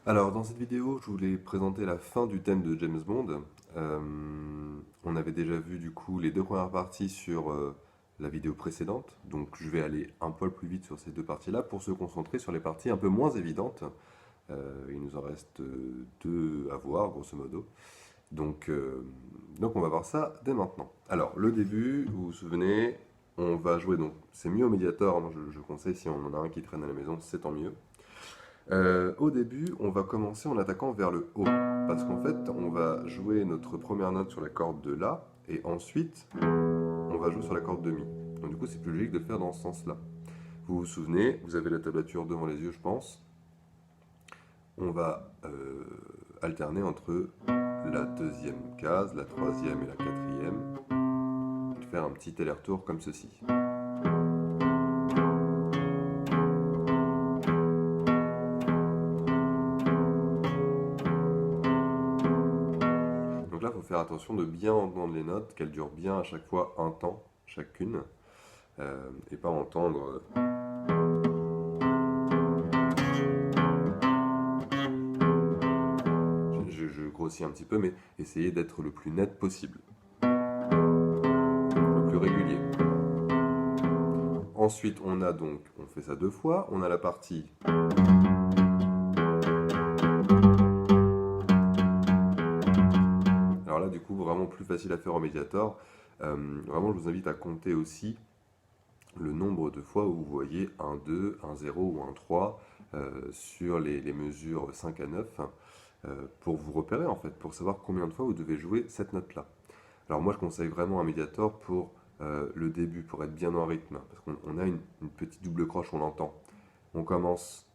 Alors, dans cette vidéo, je voulais présenter la fin du thème de James Bond. Euh, on avait déjà vu du coup les deux premières parties sur la vidéo précédente, donc je vais aller un poil plus vite sur ces deux parties-là pour se concentrer sur les parties un peu moins évidentes. Il nous en reste deux à voir, grosso modo. Donc, euh, donc on va voir ça dès maintenant. Alors, le début, vous vous souvenez, on va jouer donc, c'est mieux au Mediator, hein, je conseille si on en a un qui traîne à la maison, c'est tant mieux. Au début, on va commencer en attaquant vers le haut, parce qu'en fait, on va jouer notre première note sur la corde de La, et ensuite, on va jouer sur la corde de Mi. Donc du coup, c'est plus logique de le faire dans ce sens-là. Vous vous souvenez, vous avez la tablature devant les yeux, je pense. On va alterner entre la deuxième case, la troisième et la quatrième, et faire un petit aller-retour comme ceci. Donc là, il faut faire attention de bien entendre les notes, qu'elles durent bien à chaque fois un temps, chacune, et pas entendre. Je grossis un petit peu, mais essayez d'être le plus net possible, le plus régulier. Ensuite, on fait ça deux fois, on a la partie. Alors là, du coup, vraiment plus facile à faire au Mediator. Vraiment, je vous invite à compter aussi le nombre de fois où vous voyez un 2, un 0 ou un 3 sur les mesures 5 à 9 pour vous repérer en fait, pour savoir combien de fois vous devez jouer cette note-là. Alors moi je conseille vraiment un Mediator pour le début, pour être bien en rythme, parce qu'on a une petite double croche, on l'entend. On commence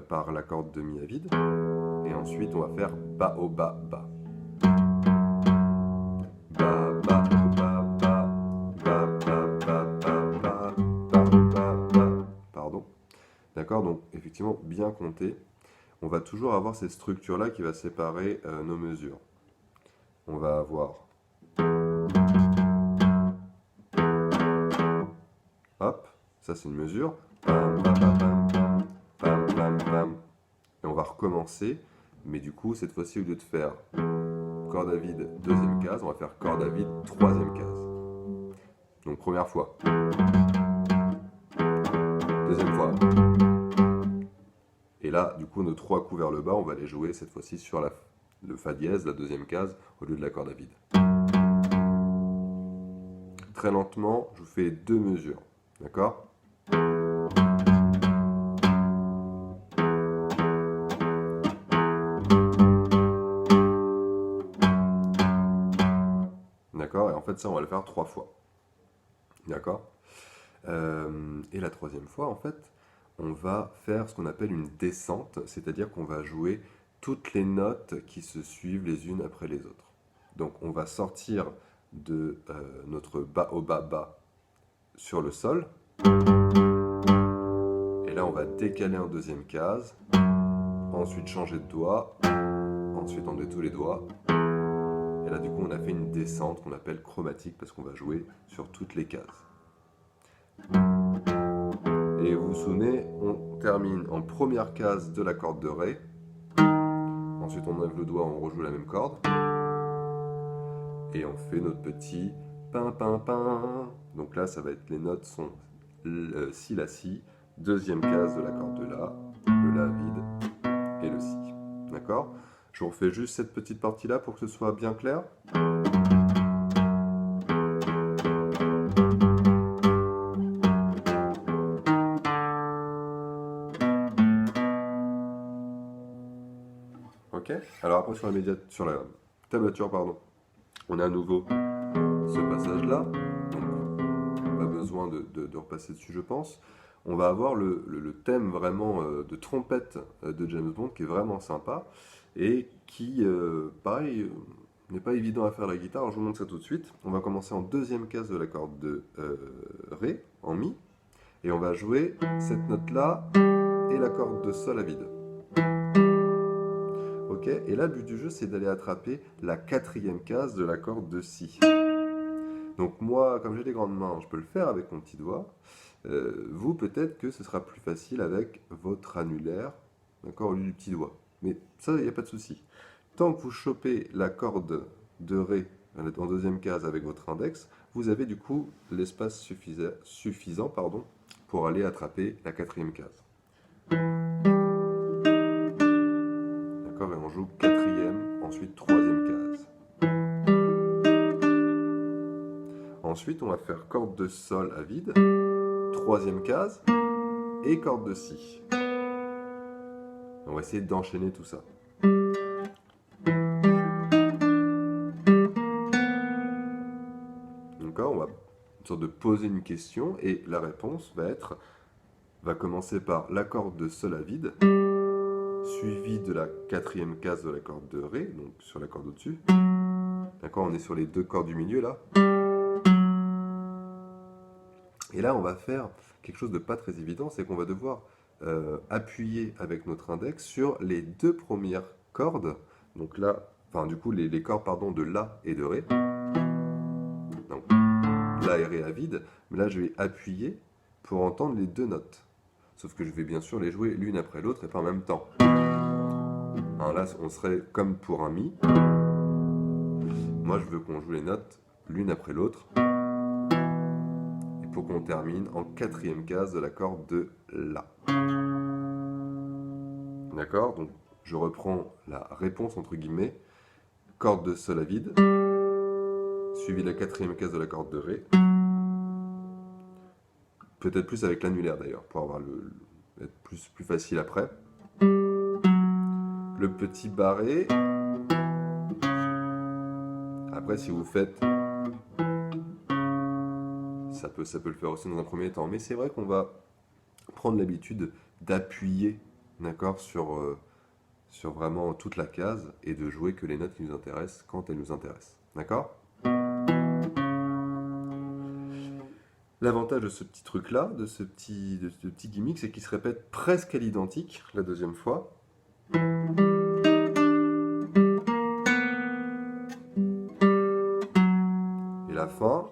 par la corde de Mi à vide, et ensuite on va faire Ba au Ba Ba. Ba Ba au Ba Ba. Ba Ba Ba Ba Ba. Ba au Ba Ba. Pardon. D'accord, donc effectivement bien compter. On va toujours avoir cette structure-là qui va séparer nos mesures. On va avoir, hop, ça c'est une mesure. Pam, pam, pam, pam, pam, pam, pam, pam. Et on va recommencer, mais du coup, cette fois-ci, au lieu de faire corde à vide, deuxième case, on va faire corde à vide, troisième case. Donc première fois, deuxième fois. Et là, du coup, nos trois coups vers le bas, on va les jouer cette fois-ci sur le Fa dièse, la deuxième case, au lieu de la corde à vide. Très lentement, je vous fais deux mesures. D'accord? D'accord? Et en fait, ça, on va le faire trois fois. D'accord? Et la troisième fois, en fait, on va faire ce qu'on appelle une descente, c'est-à-dire qu'on va jouer toutes les notes qui se suivent les unes après les autres. Donc on va sortir de notre Ba au Ba Ba sur le sol, et là on va décaler en deuxième case, ensuite changer de doigt, ensuite enlever tous les doigts, et là du coup on a fait une descente qu'on appelle chromatique parce qu'on va jouer sur toutes les cases. Et vous vous souvenez, on termine en première case de la corde de Ré. Ensuite, on enlève le doigt, on rejoue la même corde. Et on fait notre petit pin pin pin. Donc là, ça va être les notes sont Si, La, Si. Deuxième case de la corde de La, le La vide et le Si. D'accord? Je vous refais juste cette petite partie-là pour que ce soit bien clair. Ok? Alors après sur la tablature, pardon, on a à nouveau ce passage-là. Donc pas besoin de repasser dessus, je pense. On va avoir le thème vraiment de trompette de James Bond qui est vraiment sympa et qui, pareil, n'est pas évident à faire à la guitare. Alors, je vous montre ça tout de suite. On va commencer en deuxième case de la corde de Ré, en Mi, et on va jouer cette note-là et la corde de Sol à vide. Ok? Et là, le but du jeu, c'est d'aller attraper la quatrième case de la corde de Si. Donc moi, comme j'ai des grandes mains, je peux le faire avec mon petit doigt. Vous, peut-être que ce sera plus facile avec votre annulaire, d'accord, au lieu du petit doigt. Mais ça, il n'y a pas de souci. Tant que vous chopez la corde de Ré en deuxième case avec votre index, vous avez du coup l'espace suffisant pardon, pour aller attraper la quatrième case. D'accord? Et on joue quatrième, ensuite troisième case. Ensuite, on va faire corde de Sol à vide, troisième case, et corde de Si. On va essayer d'enchaîner tout ça. D'accord? On va une sorte de poser une question et la réponse va commencer par la corde de Sol à vide, suivi de la quatrième case de la corde de Ré, donc sur la corde au-dessus. D'accord? On est sur les deux cordes du milieu là. Et là, on va faire quelque chose de pas très évident, c'est qu'on va devoir appuyer avec notre index sur les deux premières cordes. Donc là, enfin du coup, les cordes pardon, de La et de Ré. Donc La et Ré à vide. Mais là, je vais appuyer pour entendre les deux notes. Sauf que je vais bien sûr les jouer l'une après l'autre et pas en même temps. Alors là, on serait comme pour un Mi. Moi, je veux qu'on joue les notes l'une après l'autre. Pour qu'on termine en quatrième case de la corde de La. D'accord? Donc je reprends la réponse entre guillemets. Corde de Sol à vide, suivi de la quatrième case de la corde de Ré. Peut-être plus avec l'annulaire d'ailleurs, pour avoir être plus facile après. Le petit barré. Après si vous faites... Ça peut le faire aussi dans un premier temps, mais c'est vrai qu'on va prendre l'habitude d'appuyer, d'accord, sur vraiment toute la case et de jouer que les notes qui nous intéressent quand elles nous intéressent, d'accord? L'avantage de ce petit truc-là, de ce petit gimmick, c'est qu'il se répète presque à l'identique la deuxième fois. Et la fin.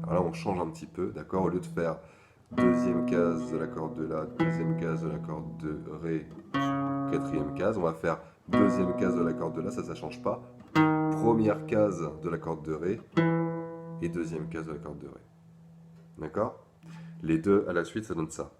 Alors là, on change un petit peu, d'accord? Au lieu de faire deuxième case de la corde de La, deuxième case de la corde de Ré, quatrième case, on va faire deuxième case de la corde de La, ça ne change pas. Première case de la corde de Ré et deuxième case de la corde de Ré. D'accord? Les deux à la suite, ça donne ça.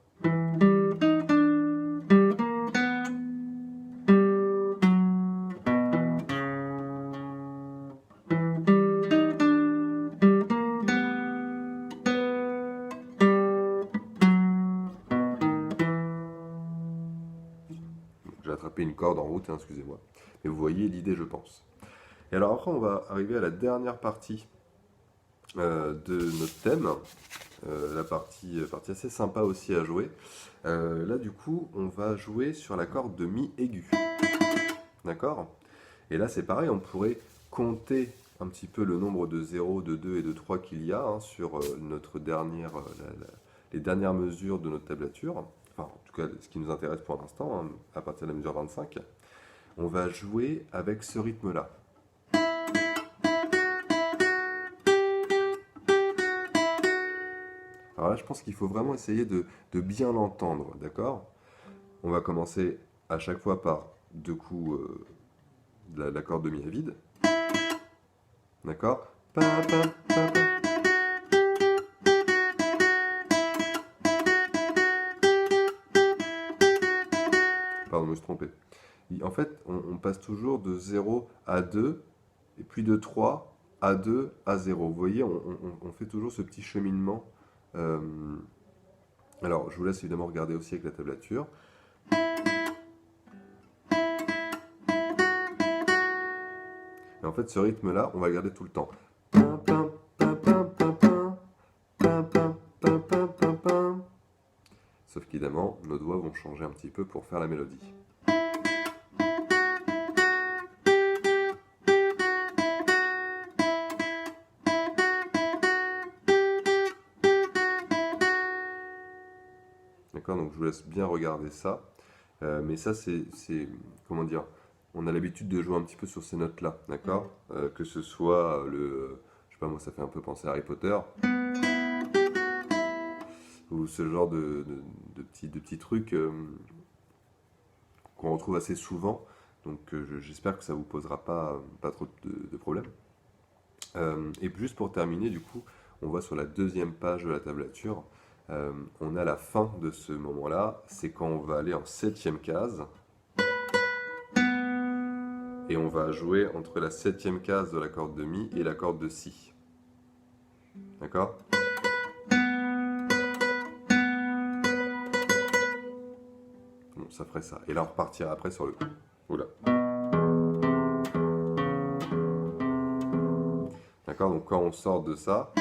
J'ai attrapé une corde en route, hein, excusez-moi. Mais vous voyez l'idée, je pense. Et alors après, on va arriver à la dernière partie de notre thème. La partie assez sympa aussi à jouer. Là, du coup, on va jouer sur la corde de Mi aigu. D'accord? Et là, c'est pareil, on pourrait compter un petit peu le nombre de 0, de 2 et de 3 qu'il y a hein, sur notre les dernières mesures de notre tablature. Enfin, en tout cas, ce qui nous intéresse pour l'instant, hein, à partir de la mesure 25. On va jouer avec ce rythme-là. Alors là, je pense qu'il faut vraiment essayer de bien l'entendre, d'accord? On va commencer à chaque fois par deux coups la corde de Mi à vide. D'accord? Pardon, je me suis trompé. En fait, on passe toujours de 0 à 2, et puis de 3 à 2 à 0. Vous voyez, on fait toujours ce petit cheminement. Alors, je vous laisse évidemment regarder aussi avec la tablature. Et en fait, ce rythme-là, on va le garder tout le temps. Sauf qu'évidemment, nos doigts vont changer un petit peu pour faire la mélodie. D'accord, donc je vous laisse bien regarder ça. Mais ça, c'est comment dire, on a l'habitude de jouer un petit peu sur ces notes-là, d'accord? Que ce soit je sais pas moi, ça fait un peu penser à Harry Potter. ou ce genre de petits trucs qu'on retrouve assez souvent. Donc j'espère que ça vous posera pas trop de problèmes. Et juste pour terminer, du coup, on voit sur la deuxième page de la tablature, on a la fin de ce moment-là, c'est quand on va aller en septième case, et on va jouer entre la septième case de la corde de Mi et la corde de Si. D'accord? Bon, ça ferait ça. Et là, on repartira après sur le coup. Oula. D'accord? Donc quand on sort de ça,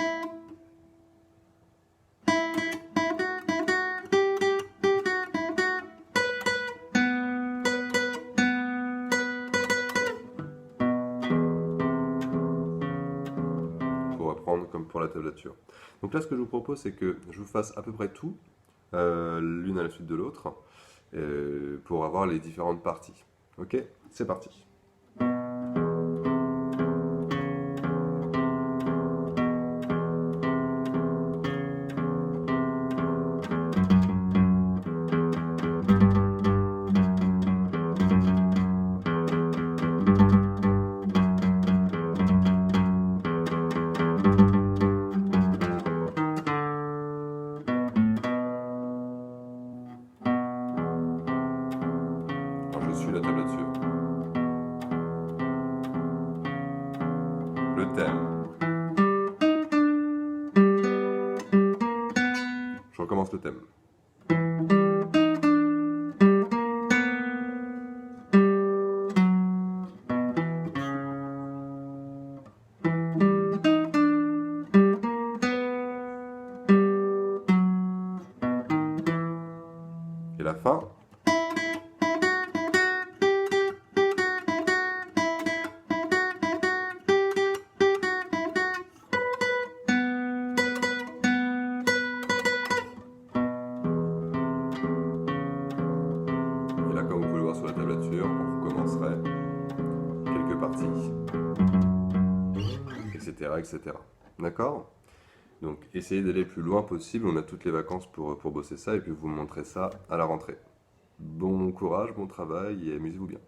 pour reprendre comme pour la tablature. Donc là, ce que je vous propose, c'est que je vous fasse à peu près tout, l'une à la suite de l'autre, pour avoir les différentes parties. Ok? C'est parti. Alors, je suis la tablature. Le thème. Je recommence le thème. Et la fin. Et là, comme vous pouvez le voir sur la tablature, on recommencerait quelques parties, etc., etc. D'accord? Donc, essayez d'aller le plus loin possible. On a toutes les vacances pour bosser ça et puis vous montrez ça à la rentrée. Bon courage, bon travail et amusez-vous bien.